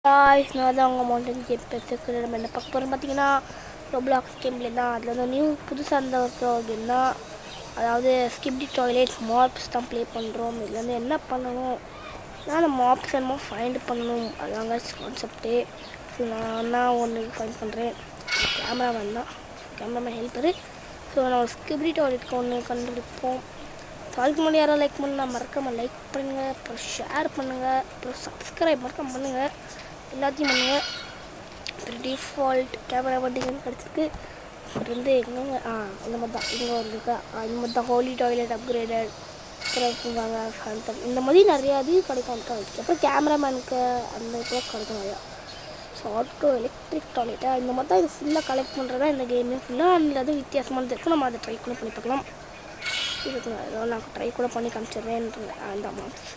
நான் தான் அவங்க மவுண்டன் கேம் பேசுகிற நம்ம என்ன பார்க்க போகிறோம் பார்த்தீங்கன்னா ரோப்ளாக்ஸ் கேம்ல தான். அதில் வந்து நியூ புதுசாக இருந்த ஒரு கேம் தான். அதாவது ஸ்கிப்டி டாய்லெட் மாப்ஸ் தான் ப்ளே பண்ணுறோம். இதில் வந்து என்ன பண்ணணும், நான் அந்த மாப்ஸ் என்னமோ ஃபைண்ட் பண்ணணும், அதாங்க கான்செப்டே. ஸோ நான் ஒன்று ஃபைண்ட் பண்ணுறேன். கேமராமேன் தான், கேமராமேன் ஹெல்ப்பரு. ஸோ நான் ஒரு ஸ்கிப்டி டாய்லெட்க்கு ஒன்று கண்டுபிடிப்போம். ஸோ அதுக்கு முன்னாடி யாராவது லைக் பண்ணால் மறக்காமல் லைக் பண்ணுங்கள், அப்புறம் ஷேர் பண்ணுங்கள், அப்புறம் சப்ஸ்கிரைப் மறக்காம பண்ணுங்கள், எல்லாத்தையும் பண்ணுங்கள். அப்புறம் டிஃபால்ட் கேமரா வண்டிங்கன்னு கிடச்சிருக்கு. அப்புறம் வந்து எங்கெங்க இந்த மாதிரி தான் இங்கே வந்துருக்கா, இந்த மாதிரி தான் ஹோலி டாய்லெட் அப்கிரேடட் இருக்குவாங்க ஃபேண்டம், இந்த மாதிரி நிறையா இது கிடைக்கும். அப்புறம் கேமராமேனுக்கு அந்த இப்போ கிடைக்கும் நிறையா. ஸோ ஆட்டோ எலக்ட்ரிக் டாய்லெட்டாக இந்த மாதிரி தான் இது ஃபுல்லாக கலெக்ட் பண்ணுறதா இந்த கேமே ஃபுல்லாக. அதில் அது வித்தியாசமானது இருக்கும், நம்ம அதை ட்ரை கூட பண்ணி பார்க்கலாம். இருக்குங்க, ஏதாவது நான் ட்ரை கூட பண்ணி காமிச்சிடுறேன் அந்த மாப்ஸ்.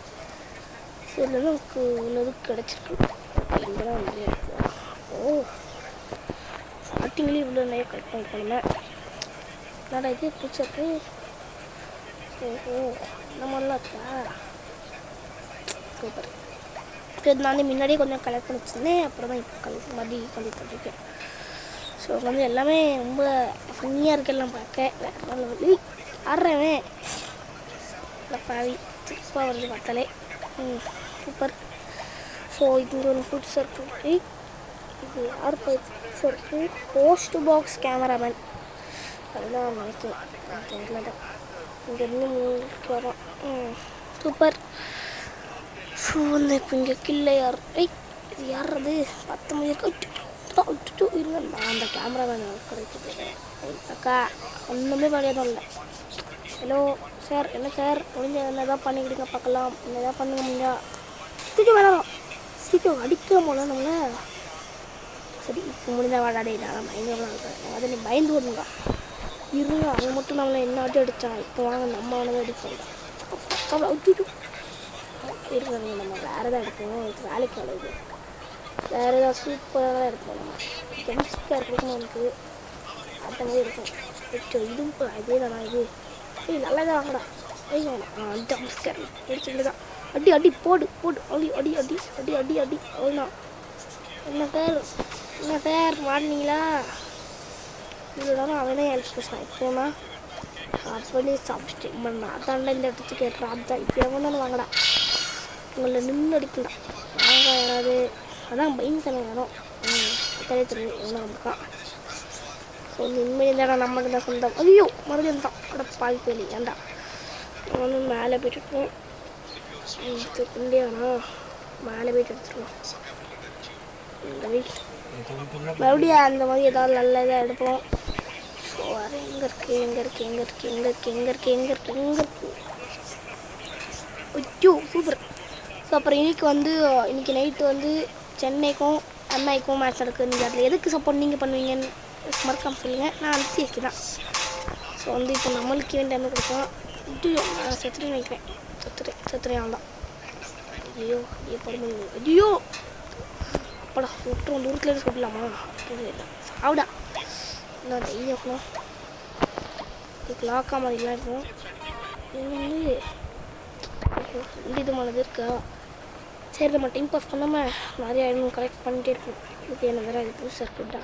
ஸோ இதில் வந்து நமக்கு உள்ளது கிடச்சிருக்கு. இங்கே தான் வந்து ஸ்டார்டிங்லேயும் இவ்வளோ நிறைய கலெக்ட் பண்ணி போனோமே. என்னடா இது பிடிச்சிருக்கு. இந்த மாதிரிலாம் இருக்கா, சூப்பர். இப்போ நான் முன்னாடியே கொஞ்சம் கலெக்ட் பண்ணி வச்சுருந்தேன், அப்புறம் தான் இப்போ மறுபடியும் கலெக்ட் பண்ணியிருக்கேன். ஸோ வந்து எல்லாமே ரொம்ப ஃபன்னியாக இருக்குல்லாம் பார்க்க. வேறு நல்ல வழி ஆடுறேன் பாவி சூப்பாக வருது பார்த்தாலே. சூப்பர். ஸோ இது ஒரு ஃபுட் சர்க்கிள். இது யார் புதுசாக இருக்குது, போஸ்ட் பாக்ஸ் கேமராமேன், அதுதான் நினைக்கிறேன். தெரியல தான், இங்கேருந்து மூணுக்கு வரோம். சூப்பர். ஸோ வந்து இப்போ இங்கே கில்லை யார், இது யார்றது 19 இருங்க, நான் அந்த கேமராமேன் கிடைக்குது. அக்கா ஒன்றுமே பண்ணியதும் இல்லை. ஹலோ சார், என்ன சார் முடிஞ்ச என்ன தான் பண்ணிக்கிடுங்க பார்க்கலாம், என்ன தான் பண்ணுங்க முடிஞ்சா. தூக்கி வேணாம், தூக்கி அடிக்கிற போல நம்மளை. சரி இப்போ முடிஞ்சால் வாடாடே, நான் பயங்கரமாக இருக்கேன். அதை நீ பயந்து விடுங்க இருங்க. அவன் மட்டும் நம்மளை என்ன ஆட்டி அடித்தான், இப்போ வாங்க நம்ம அவனை அடிப்போம். இருங்க, நம்ம வேறு எதாவது எடுப்போம், வேலைக்கு வளருது. வேறு ஏதாவது சூப்பராக தான் எடுப்போம். நம்ம ஜம்ஸ்காக இருக்கணும், எனக்கு அந்த மாதிரி இருக்கும். இது அதே தானா இது, நல்லா தான் வாங்கடா. வேணாம் ஜம்ஸ்கார் பிடிச்சிட்டு தான். அடி அடி போடு போடு, அடி அடி அடி அடி அடி அடி அவ்வளோதான். என்ன சார் மாட்டினீங்களா, இவ்வளோ அவனே ஹெல்ப் பேசுகிறான். இப்போனா அப்படி சாப்பிட்டு பண்ணா அதாண்டா இந்த இடத்துக்கு கேட்குறான். அதுதான் இப்போ எவன் தானே வாங்கடா, உங்களை நின்று அடிக்கண்டா வாங்க யாராவது. அதான் பையன் தானே வேணும். அத்தனை தெரியும் எவ்வளோ நமக்கான். ஸோ நிம்மதி தானே நம்மளுக்கு தான் சொந்தம். ஐயோ மறுபடியும் தான் அட பாய் போலி ஏண்டா. வந்து மேலே போய்ட்டு இண்டியானா மேலே போய்ட்டு எடுத்துருவோம். மறுபடியும் அந்த மாதிரி ஏதாவது நல்ல இதாக எடுப்போம். ஸோ வேறு எங்கே இருக்குது எங்கே இருக்குது எங்கே இருக்குது எங்கே இருக்குது எங்கே இருக்குது எங்கே இருக்குது எங்கே இருக்குது. ஐயோ சூப்பர். ஸோ அப்புறம் இன்றைக்கி நைட்டு வந்து சென்னைக்கும் எம்ஐக்கும் மேட்ச் நடக்குது. நீங்கள் அதில் எதுக்கு சப்போர்ட் நீங்கள் பண்ணுவீங்கன்னு மறக்காமல் சொல்லுங்கள். நான் வந்து சிஎஸ்கே தான். ஸோ வந்து இப்போ நம்மளுக்கு வேண்டிய டைம் கொடுப்போம். ஐயோ நான் செத்துட்டு நினைக்கிறேன், செத்துறேன் அவன் தான். ஐயோ பொறுமை. ஐயோ அப்படா விட்டுருவோம், தூரத்துலேருந்து சொல்லலாமா சாப்பிடா. நான் டெய்லி வைக்கணும், இதுக்கு லாக்கா மாதிரிலாம் இருக்கும். இது வந்து விதமானது இருக்கா. சரி நம்ம டைம் பாஸ் பண்ணாமல் நிறைய ஐட்டம் கலெக்ட் பண்ணிகிட்டே இருக்கும். இது என்ன வேறு இது புதுசாக இருக்குடா.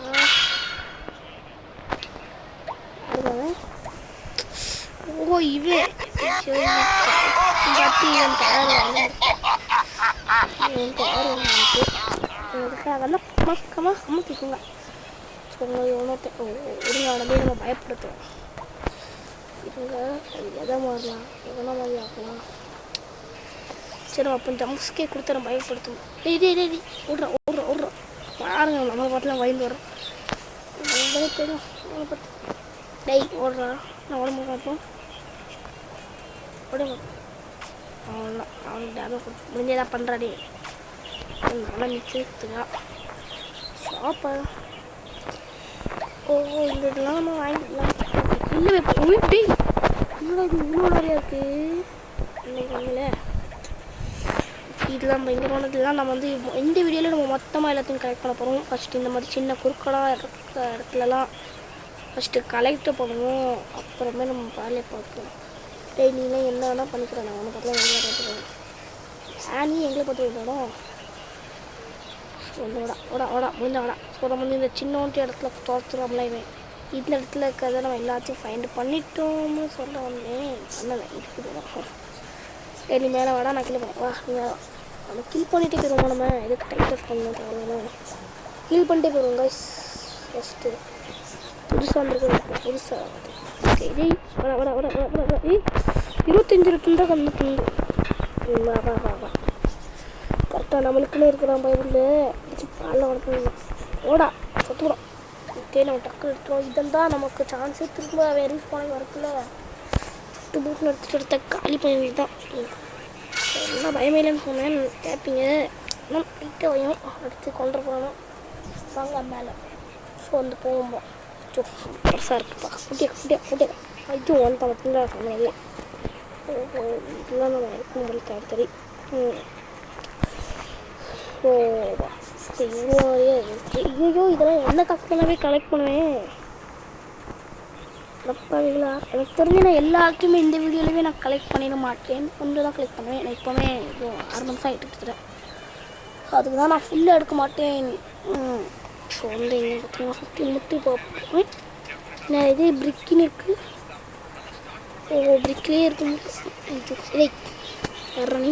ஓ இவே பக்கமாக அமுத்திக்குங்க. ஸோ ஒருங்கானமே நம்ம பயப்படுத்துவோம். இருங்க எதை மாறலாம், எதனா மாதிரி ஆகலாம். சரி அப்போ ஜம்ஸ்கே கொடுத்து நம்ம பயப்படுத்துவோம். டெய்லி ஓடுறோம் பாருங்க, நம்ம பார்த்துலாம் பயந்து வரோம். நம்மளே தெரியும் நம்மளை பார்த்து. டெய் ஓடுறான், நான் உடம்பு பார்ப்போம் உடம்பு. அவ்வளோதான், அவனுக்கு டேமேஜ் கொடுத்து முடிஞ்சதான் பண்ணுறாடே. நல்லா மிச்சா ஷாப்பா. இந்த இதெல்லாம் நம்ம வாங்கிக்கலாம். இல்லை போயிட்டு என்னடா இது இவ்வளோ நிறையா இருக்குது இன்னைக்கு ஒன்றுல. இதெல்லாம் பயங்கரமானதுலாம் நம்ம வந்து இந்த வீடியோவில் நம்ம மொத்தமாக எல்லாத்தையும் கலெக்ட் பண்ண போகிறோம். ஃபஸ்ட்டு இந்த மாதிரி சின்ன குறுக்களாக இருக்க இடத்துலலாம் ஃபஸ்ட்டு கலெக்ட் பண்ணுவோம், அப்புறமே நம்ம பாலே பார்ப்போம். நீலாம் என்ன வேணால் பண்ணிக்கிறேன், நான் ஒன்று பார்க்கலாம் எங்களை பார்த்துக்கிறேன். நீ எங்களை பார்த்து விடணும். ஸோ வந்து ஓடா முடிஞ்ச ஓடா. ஸோ நம்ம வந்து இந்த சின்னோண்டு இடத்துல தோற்றுறோம்ல இவன். இந்த இடத்துல இருக்கிறத நம்ம எல்லாத்தையும் ஃபைண்ட் பண்ணிட்டோம்னு சொல்ல வந்தேன். பண்ணலை இருக்குது. நீ மேலே வாடா, நான் கில் பண்ணேன். வா நீ மேலே வா. நம்ம கில் பண்ணிகிட்டே போயிடுவோம். நம்ம எதுக்கு டைம் டெஸ்ட் பண்ணணும் தேவையான கில் பண்ணிட்டே போயிடுவோம் கைஸ். ஃபஸ்ட்டு புதுசாக வந்துருக்கு. புதுசாக சரி வட 25 தான் கண்ணு துண்டு. வா கரெக்டாக நம்மளுக்குன்னு இருக்கிறான் பைபிள் பாலில் வளர்க்கணும். ஓடா சத்துக்கிறோம். ஓகே நம்ம டக்கு எடுத்துருவோம். இதெல்லாம் நமக்கு சான்ஸே திரும்ப வேறு போன வரக்குள்ள சுட்டு பூட்டு எடுத்துட்டு காலி பண்ணி தான் என்ன பயமே இல்லைன்னு சொன்னேன் கேட்பீங்க. இன்னும் லைட்டாக வையும் அடுத்து கொண்டு போகணும் வாங்க மேலே. ஸோ வந்து போகும்போது பெருசாக இருக்குப்பா. குட்டியா ஐயோ ஒன் பார்த்தீங்களா சொன்னது. இதெல்லாம் நம்ம இருக்கும் போது சரி. ஸோ இவ்வளோ நிறைய இருக்குது. ஐயோ இதெல்லாம் என்ன கஷ்டமாகவே கலெக்ட் பண்ணுவேன் அப்பாவிகளா. எனக்கு தெரிஞ்சு நான் எல்லாத்தையுமே இந்த வீடியோலையுமே நான் கலெக்ட் பண்ணிட மாட்டேன். கொஞ்சம் தான் கலெக்ட் பண்ணுவேன். நான் இப்போவே இது 6 நிமிஷம் ஆகிட்டு இருக்கிறேன். அதுக்கு தான் நான் ஃபுல்லாக எடுக்க மாட்டேன். ஸோ வந்து இங்கே பார்த்தீங்கன்னா சுற்றி முற்றி பார்ப்பேன். நான் இது பிரிக்கின்னு இருக்குது. ஓ பிரிக்லேயே இருக்கு. நீ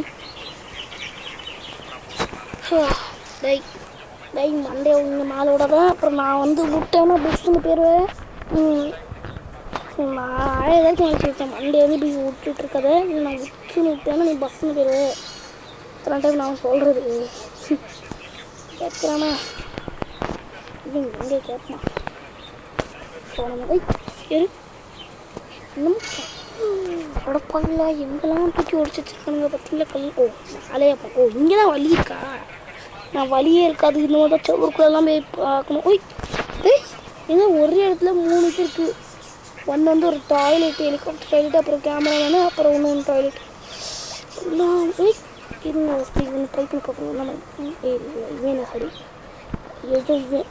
டை மண்டே உங்க மேலோட தான். அப்புறம் நான் வந்து விட்டேன்னா பஸ்ஸுன்னு போயிடுவேன். நான் ஏதாச்சும் நினச்சி விட்டேன் மண்டே வந்து இப்படி விட்டுட்ருக்கத நான் விட்டுன்னு விட்டேன்னா நீ பஸ்ஸுன்னு போயிடுவேன். இத்தனை டைம் நான் சொல்கிறது கேட்குறானா இது எங்கே கேட்பான். போன சரி இன்னும் உடப்பாங்களா எங்கெல்லாம் தூக்கி உடச்சி வச்சுருக்கானுங்க பார்த்தீங்களா கல். ஓ மேலேயே ஓ இங்கே தான் வலி இருக்கா. நான் வலியே இருக்காது. இன்னும் தான் செவருக்குள்ளெல்லாம் போய் பார்க்கணும். ஏன்னா ஒரே இடத்துல 3 இது இருக்குது. ஒன்று வந்து ஒரு டாய்லெட் ஹெலிகாப்டர் டாய்லெட் அப்புறம் கேமராமேனு அப்புறம் ஒன்று டாய்லெட் எல்லாம் இருங்க. ஒன்று ட்ரை பண்ணி பார்க்கணும். நம்ம இவன் சரி எதோ இவன்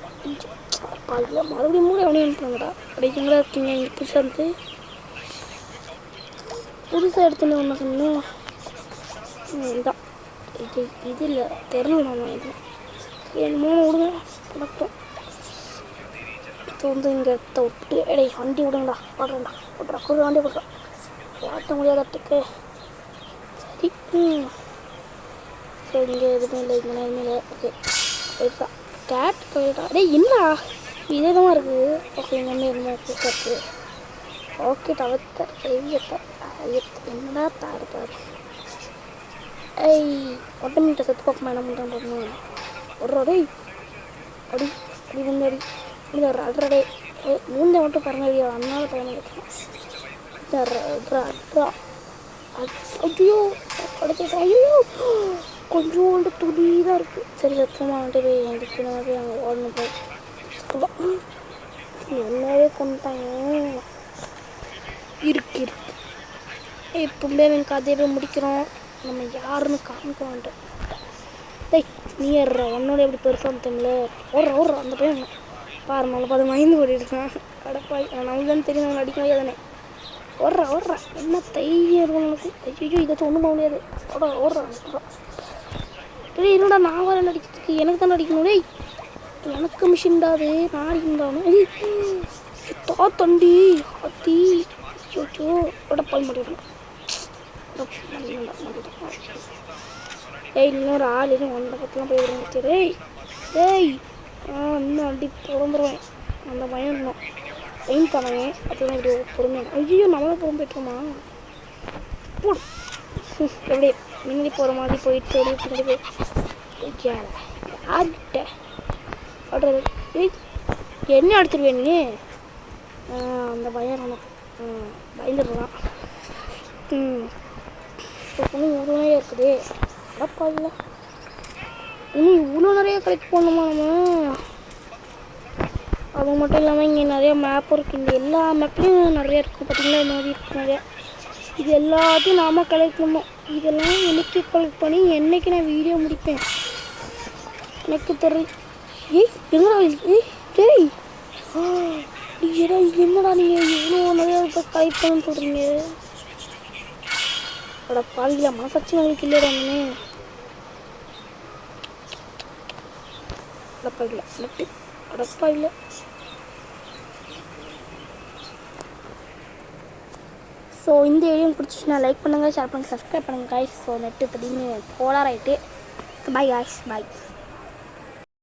பாதியில் மறுபடியும் மூட எவனையும் அனுப்புறாங்கடா. அப்படிங்களா இருக்கீங்க இங்கே புதுசாக இருந்து புதுசாக எடுத்துன்னு ஒன்று சொன்னோம். இதுதான் இது இல்லை தெரியல. நம்ம இது என் 3 விடுங்க பணக்கம். இப்போ வந்து இங்கே எடுத்த விட்டு வண்டி விடுங்கடா ஓட்டுறா வண்டி போட்டுறா ஓட்ட முடியாதட்டுக்கு சரி. ஸோ இங்கே எதுவுமே இல்லை இங்கே எதுவுமே இல்லை. ஓகே போயிட்டா கேட் போயிட்டா. என்னடா இதே தான் இருக்குது. ஓகே இங்கே வந்து எதுவுமே புதுசாக இருக்குது. ஓகே தவிர்த்த என்னடா தாரு பாரு. ஒட்டமிட்ட செத்து பார்க்கமா என்ன பண்ணுறான் பார்க்கணும். ஒரு அடி வந்து அடி மூந்த மட்டும் பாருங்க. அதனால பையனை வைக்கலாம். ஐயோ அடிச்சிட்டேன். ஐயோ கொஞ்சோண்டு துளி தான் இருக்குது. சரி சத்தமாக வந்துட்டு போய் எதுக்கு நான் போய் அங்கே ஓடணும் போய் என்னவே கொண்டாங்க இருக்கு. இப்போவே எனக்கு அதே போய் முடிக்கிறோம். நம்ம யாருன்னு காமிக்க மாட்டோம். நீ ஏறுற உன்னோட எப்படி பெருசாக தமிழ ஓடுற அந்த பையன் பாரு மேலே பார்த்து மயந்து ஓடிட்டுருக்கான். கடப்பாய் நமக்கு தான் தெரியும். அவனை அடிக்க முடியாதானே. ஓடுறா என்ன தைரியம் இருக்கும் நமக்கு. ஐயோ இதாச்சும் ஒன்றும் பண்ண முடியாது. ஓடுறா என்னடா நான் வர அடிக்கிறதுக்கு எனக்கு தானே அடிக்கணும். எனக்கு மிஷின்டாது நான் அடிக்கணும்டானு தண்டி அத்தி சோச்சோ உடப்பால் மாட்டிடணும். இன்னொரு ஆள் இன்னும் 1 பக்கத்துலாம் போய் விடுங்க. இன்னும் அடி திறந்துருவேன். அந்த பயம் இருக்கணும். பெயின் பண்ணுவேன். அதுதான் இப்படி பொறுமையாக. ஐயோ நம்மளும் போக போய்ட்டோமா போடு எப்படி மின்னி போகிற மாதிரி போயிட்டு அப்படியே பின்னாடி போய் யார்கிட்ட ஆடுறது. என்ன அடிச்சிருவேன் நீ. அந்த பயம் இருக்கணும். பயந்துடலாம். இப்போ பொண்ணு இவ்வளோ நிறைய இருக்குது. அடப்பா இல்லை இன்னும் இவ்வளோ நிறைய கலெக்ட் பண்ணணுமா நம்ம. அது மட்டும் இல்லாமல் இங்கே நிறைய மேப்பும் இருக்குது. இங்கே எல்லா மேப்லேயும் நிறைய இருக்கும் பார்த்தீங்களா. இந்த மாதிரி இருக்குது நிறையா. இது எல்லாத்தையும் நாம் கலெக்ட் பண்ணோம். இதெல்லாம் என்னைக்கு கலெக்ட் பண்ணி என்னைக்கு நான் வீடியோ முடிப்பேன் எனக்கு தெரியும். என்னடா என்னடா நீங்கள் இவ்வளோ நிறையா கலெக்ட் பண்ணணும்னு சொல்கிறீங்க. அட பாலியா மனசாட்சி நம்மளுக்கு இல்லைடாமே. அடப்பா இல்லை நெட்டு அடப்பா இல்லை. ஸோ இந்த வீடியோ பிடிச்சிச்சுன்னா லைக் பண்ணுங்கள், ஷேர் பண்ணுங்கள், சப்ஸ்கிரைப் பண்ணுங்கள் காய்ஸ். ஸோ நெட்டு திடீர்னு போலார் ஆகிட்டு. பாய் காய்ஸ், பாய்.